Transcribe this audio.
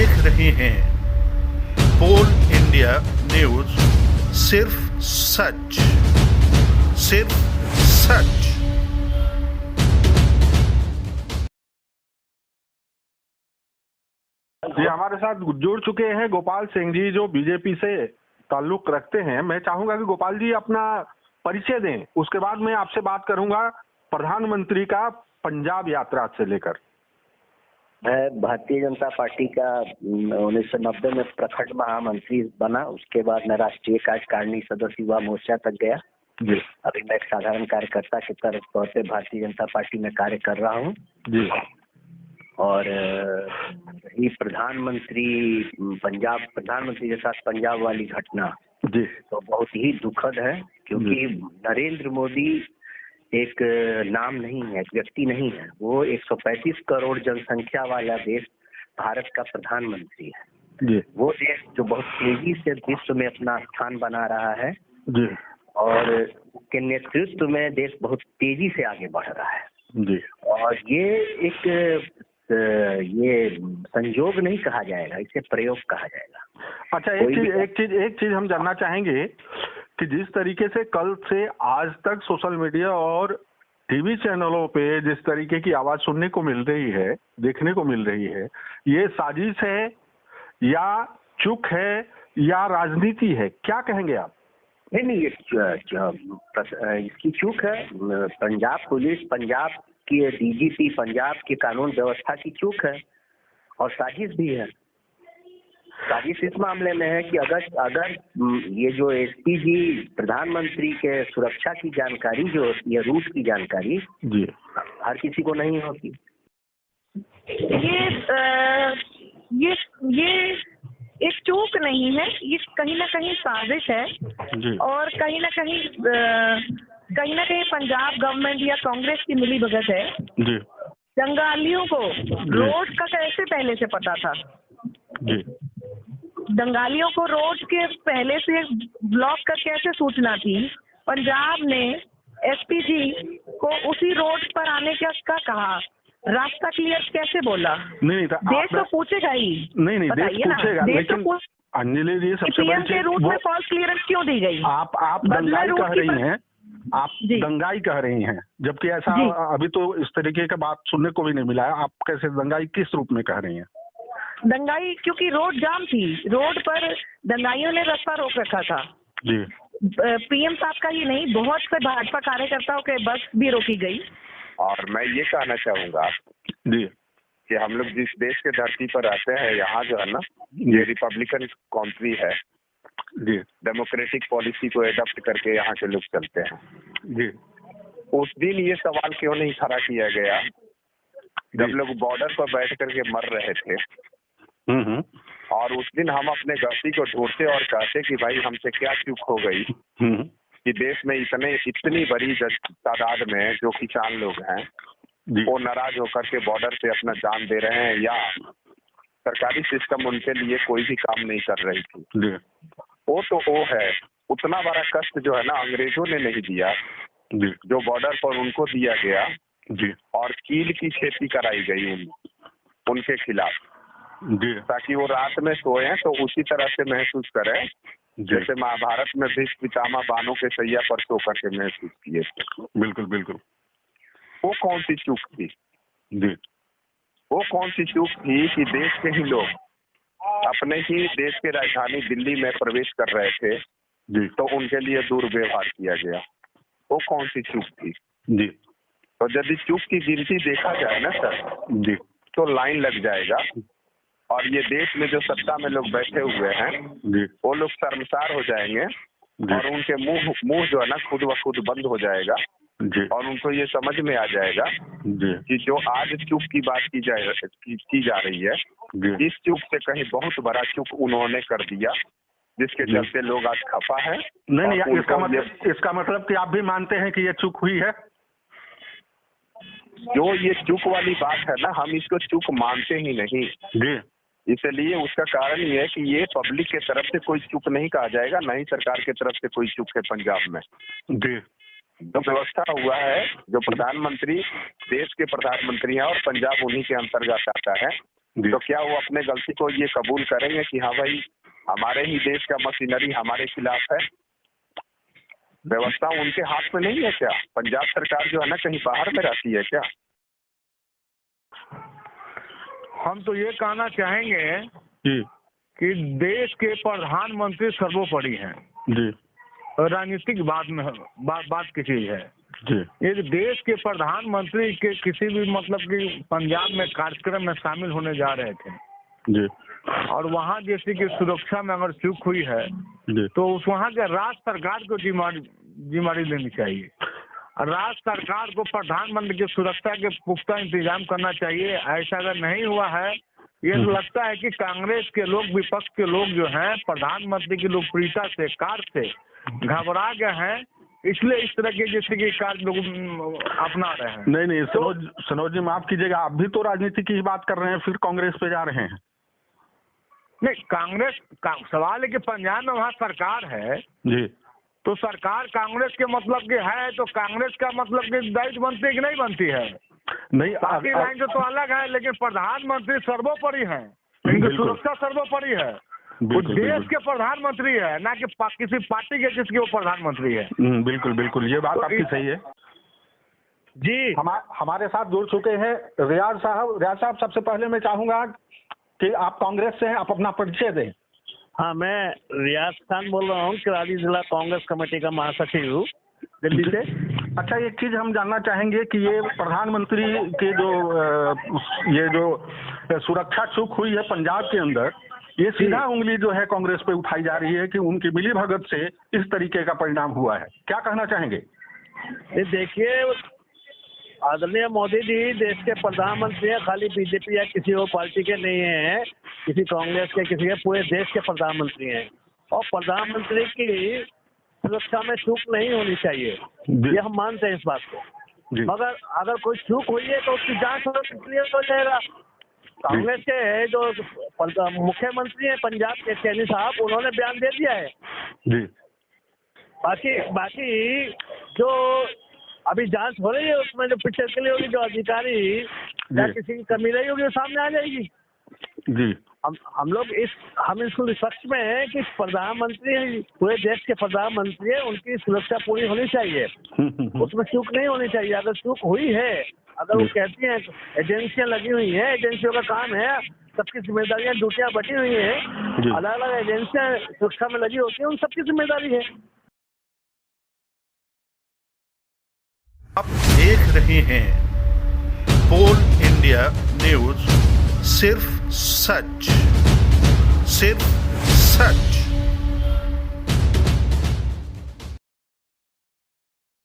देख रहे हैं पोल इंडिया न्यूज। सिर्फ सच, सिर्फ सच। जी, हमारे साथ जुड़ चुके हैं गोपाल सिंह जी, जो बीजेपी से ताल्लुक रखते हैं। मैं चाहूंगा कि गोपाल जी अपना परिचय दें, उसके बाद मैं आपसे बात करूंगा प्रधानमंत्री का पंजाब यात्रा से लेकर। मैं भारतीय जनता पार्टी का 1990 में प्रखंड महामंत्री बना। उसके बाद मैं राष्ट्रीय कार्यकारिणी सदस्य युवा मोर्चा तक गया। जी अभी मैं एक साधारण कार्यकर्ता के तौर पे भारतीय जनता पार्टी में कार्य कर रहा हूँ। जी। और ये प्रधानमंत्री के साथ पंजाब वाली घटना जी तो बहुत ही दुखद है, क्योंकि नरेंद्र मोदी एक नाम नहीं है, एक व्यक्ति नहीं है। वो 135 करोड़ जनसंख्या वाला देश भारत का प्रधानमंत्री है। जी वो देश जो बहुत तेजी से विश्व में अपना स्थान बना रहा है जी और उसके नेतृत्व में देश बहुत तेजी से आगे बढ़ रहा है। जी। और ये संयोग नहीं कहा जाएगा, इसे प्रयोग कहा जाएगा। अच्छा, एक चीज हम जानना चाहेंगे कि जिस तरीके से कल से आज तक सोशल मीडिया और टीवी चैनलों पे जिस तरीके की आवाज सुनने को मिल रही है, देखने को मिल रही है, ये साजिश है या चूक है या राजनीति है? क्या कहेंगे आप? नहीं, इसकी चूक है। पंजाब पुलिस, पंजाब की डीजीपी, पंजाब की कानून व्यवस्था की चूक है और साजिश भी है। साजिश इस मामले में है कि अगर ये जो एसपी जी प्रधानमंत्री के सुरक्षा की जानकारी जो होती है, रूट की जानकारी जी हर किसी को नहीं होती। ये एक चूक नहीं है, ये कहीं ना कहीं साजिश है। जी। और कहीं ना कहीं पंजाब गवर्नमेंट या कांग्रेस की मिलीभगत है। जी दंगालियों को रोड का कैसे पहले से पता था? जी दंगालियों को रोड के पहले से ब्लॉक कर कैसे सूचना थी? पंजाब ने एसपी जी को उसी रोड पर आने का कहा, रास्ता क्लियर कैसे बोला? नहीं, देश तो पूछेगा ही। नहीं, देश पूछेगा, लेकिन तो अंजलि जी सबसे पीएम बड़ी के रूट में फॉल्स क्लियरेंस क्यों दी गई? आप दंगाई कह रही हैं, आप दंगाई कह रही हैं, जबकि ऐसा अभी तो इस तरीके का बात सुनने को भी नहीं मिला है। आप कैसे दंगाई किस रूप में कह रही हैं? दंगाई क्योंकि रोड जाम थी, रोड पर दंगाइयों ने रास्ता रोक रखा था। जी। पीएम साहब का ही नहीं, बहुत से भाजपा कार्यकर्ताओं के बस भी रोकी गई। और मैं ये कहना चाहूंगा जी कि हम लोग जिस देश के धरती पर रहते हैं, यहाँ जो है ना, ये रिपब्लिकन कंट्री है। जी। डेमोक्रेटिक पॉलिसी को एडॉप्ट करके यहाँ के लोग चलते हैं। जी। उस दिन ये सवाल क्यों नहीं खड़ा किया गया जब लोग बॉर्डर पर बैठ करके मर रहे थे? और उस दिन हम अपने गलती को ढूंढते और कहते कि भाई हमसे क्या चूक हो गई कि देश में इतनी बड़ी तादाद में जो किसान लोग हैं वो नाराज होकर के बॉर्डर पे अपना जान दे रहे हैं, या सरकारी सिस्टम उनके लिए कोई भी काम नहीं कर रही थी। वो है, उतना बड़ा कष्ट जो है ना अंग्रेजों ने नहीं दिया जो बॉर्डर पर उनको दिया गया। और कील की खेती कराई गई उनके खिलाफ, ताकि वो रात में सोए तो उसी तरह से महसूस करें जैसे महाभारत में भीष्म पितामह बानों के सैया पर सो करके महसूस किए थे। बिल्कुल बिल्कुल। वो कौन सी चूक थी? जी। वो कौन सी चूक थी कि देश के ही लोग अपने ही देश के राजधानी दिल्ली में प्रवेश कर रहे थे जी, तो उनके लिए दुर्व्यवहार किया गया? वो कौन सी चूक थी? जी। तो यदि चूक की गिनती देखा जाए ना सर जी, तो लाइन लग जाएगा। और ये देश में जो सत्ता में लोग बैठे हुए हैं जी, वो लोग शर्मसार हो जाएंगे और उनके मुंह जो है ना खुद ब खुद बंद हो जाएगा। जी। और उनको ये समझ में आ जाएगा जी, कि जो आज चूक की बात की जा रही है, इस चूक से कहीं बहुत बड़ा चूक उन्होंने कर दिया, जिसके चलते लोग आज खफा है। नहीं, इसका मतलब कि आप भी मानते हैं कि ये चूक हुई है? जो ये चूक वाली बात है ना, हम इसको चूक मानते ही नहीं जी। इसलिए उसका कारण ये है कि ये पब्लिक के तरफ से कोई चूक नहीं कहा जाएगा, न ही सरकार के तरफ से कोई चूक है। पंजाब में जी जो व्यवस्था हुआ है, जो प्रधानमंत्री देश के प्रधानमंत्री हैं और पंजाब उन्हीं के अंतर्गत आता है, जी। तो क्या वो अपने गलती को ये कबूल करेंगे कि हाँ भाई हमारे ही देश का मशीनरी हमारे खिलाफ है? व्यवस्था उनके हाथ में नहीं है क्या? पंजाब सरकार जो है ना कहीं बाहर में रहती है क्या? हम तो ये कहना चाहेंगे जी कि देश के प्रधानमंत्री सर्वोपरि हैं। जी राजनीतिक बात की चीज है। जी ये देश के प्रधानमंत्री के किसी भी मतलब कि पंजाब में कार्यक्रम में शामिल होने जा रहे थे जी और वहाँ जैसे कि सुरक्षा में अगर चूक हुई है जी तो उस वहाँ के राज्य सरकार को जिम्मेदारी लेनी चाहिए। राज्य सरकार को प्रधानमंत्री की सुरक्षा के पुख्ता इंतजाम करना चाहिए। ऐसा अगर नहीं हुआ है, ये लगता है कि कांग्रेस के लोग, विपक्ष के लोग जो हैं प्रधानमंत्री की लोकप्रियता से, कार्य से घबरा गए हैं, इसलिए इस तरह के जैसे कि कार्य लोग अपना रहे हैं। नहीं सनोज जी माफ कीजिएगा, आप भी तो राजनीति की ही बात कर रहे हैं, फिर कांग्रेस पे जा रहे हैं। नहीं, कांग्रेस का सवाल है कि पंजाब में वहाँ सरकार है जी तो सरकार कांग्रेस के मतलब की है तो कांग्रेस का मतलब की दायित्व बनती है कि नहीं बनती है? नहीं बाकी लाइन तो अलग है, लेकिन प्रधानमंत्री सर्वोपरि है, इनकी सुरक्षा सर्वोपरि है। वो देश के प्रधानमंत्री है, ना कि किसी पार्टी के जिसके वो प्रधानमंत्री है। बिल्कुल बिल्कुल, ये बात तो आपकी सही है जी। हमारे साथ जुड़ चुके हैं रियाज साहब। सबसे पहले मैं चाहूंगा कि आप कांग्रेस से हैं, आप अपना परिचय दें। हाँ, मैं रियाज खान बोल रहा हूँ, कराली जिला कांग्रेस कमेटी का महासचिव हूँ, दिल्ली से। अच्छा, एक चीज हम जानना चाहेंगे कि ये प्रधानमंत्री के जो सुरक्षा चूक हुई है पंजाब के अंदर, ये सीधा उंगली जो है कांग्रेस पे उठाई जा रही है कि उनकी मिली भगत से इस तरीके का परिणाम हुआ है। क्या कहना चाहेंगे? ये देखिए, आदरणीय मोदी जी देश के प्रधानमंत्री हैं, खाली बीजेपी या किसी और पार्टी के नहीं हैं, किसी कांग्रेस के, किसी के, पूरे देश के प्रधानमंत्री हैं। और प्रधानमंत्री की सुरक्षा में चूक नहीं होनी चाहिए, ये हम मानते हैं इस बात को। मगर अगर कोई चूक हुई है तो उसकी जांच क्लियर हो जाएगा। कांग्रेस के जो मुख्यमंत्री हैं पंजाब के सैनी साहब, उन्होंने बयान दे दिया है जी। बाकी जो अभी जांच हो रही है उसमें जो पिक्चर के लिए होगी, जो अधिकारी या किसी की कमी रही होगी वो सामने आ जाएगी जी। हम लोग इसको निष्पक्ष में है कि प्रधानमंत्री पूरे देश के प्रधानमंत्री है, उनकी सुरक्षा पूरी होनी चाहिए, उसमें चूक नहीं होनी चाहिए। अगर चूक हुई है, अगर वो कहती हैं एजेंसियां लगी हुई हैं, एजेंसियों का काम है, सबकी जिम्मेदारियां, ड्यूटियां बटी हुई हैं, अलग अलग एजेंसियां सुरक्षा में लगी होती हैं, उन सबकी जिम्मेदारी है। आप देख रहे हैं पोल इंडिया न्यूज, सिर्फ सच।